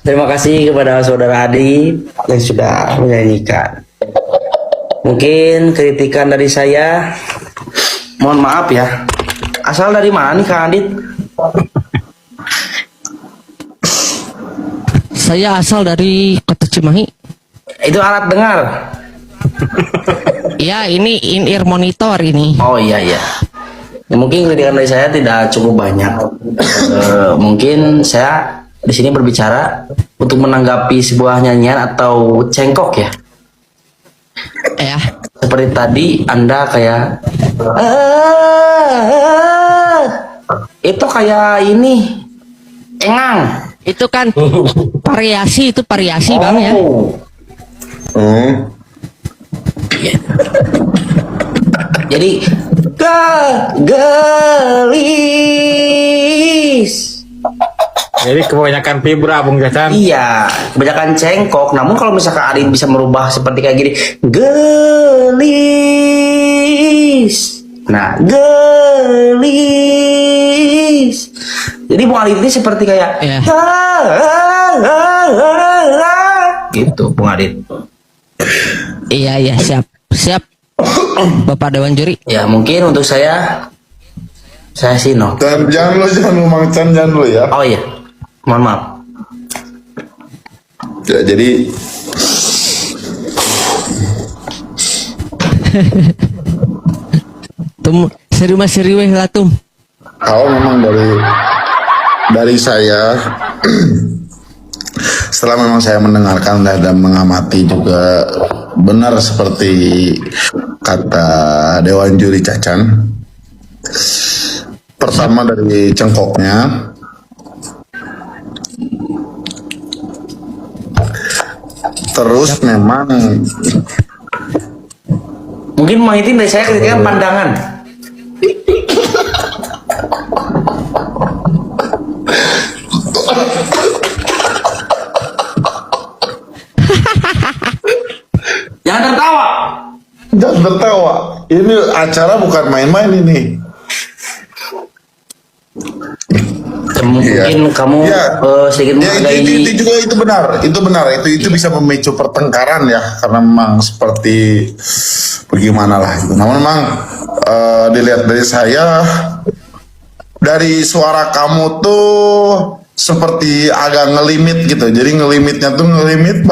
Terima kasih kepada saudara Adi yang sudah menyanyikan. Mungkin kritikan dari saya, mohon maaf ya. Asal dari mana nih Kak Adit? Saya asal dari Kota Cimahi. Itu alat dengar. Ya, ini in-ear monitor ini. Oh iya iya. Ya, mungkin kritikan dari saya tidak cukup banyak. Mungkin saya di sini berbicara untuk menanggapi sebuah nyanyian atau cengkok ya. Ya, Seperti tadi Anda kayak itu kayak ini engang. itu kan variasi, itu variasi Bang ya. Jadi gelis. Jadi kebanyakan vibra Bung Cacan. Iya, kebanyakan cengkok. Namun kalau misalkan Adit bisa merubah seperti kayak gini, gelis. Nah, gelis. Jadi Bung Adit ini seperti kayak Iya. gitu, Bung Adit. Iya, iya, siap. Siap. Bapak Dewan Juri. Ya, mungkin untuk saya sih no. Dan jangan lu Mang Chan, jangan lu ya. Oh iya, mohon maaf. Ya, jadi Tum serius lah tum. kalau memang dari saya setelah memang saya mendengarkan dan mengamati juga benar seperti kata Dewan Juri Cacan. Pertama dari cengkoknya, terus memang Mungkin Mahitin dari saya kritikan pandangan. Jangan tertawa. jangan tertawa. Ini acara bukan main-main ini. Mungkin kamu sedikit Ya, menghargai. itu juga itu benar itu bisa memicu pertengkaran ya, karena memang seperti bagaimana lah itu. Namun memang dilihat dari saya, dari suara kamu tuh seperti agak ngelimit gitu, jadi ngelimitnya tuh ngelimit